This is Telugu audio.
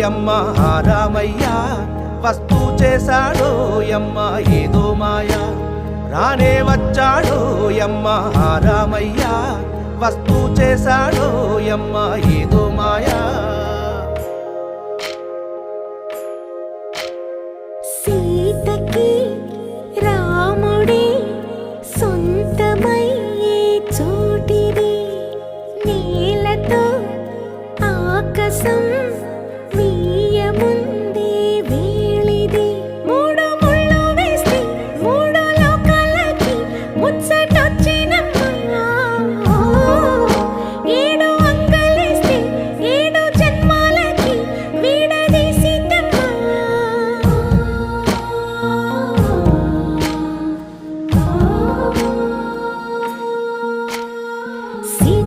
యమ్మ రామయ్య వస్తూ చేశాడో యమ్మ ఏదో మాయా రానే వచ్చాడో యమ్మ రామయ్య వస్తూ చేశాడో యమ్మ ఏదో మాయా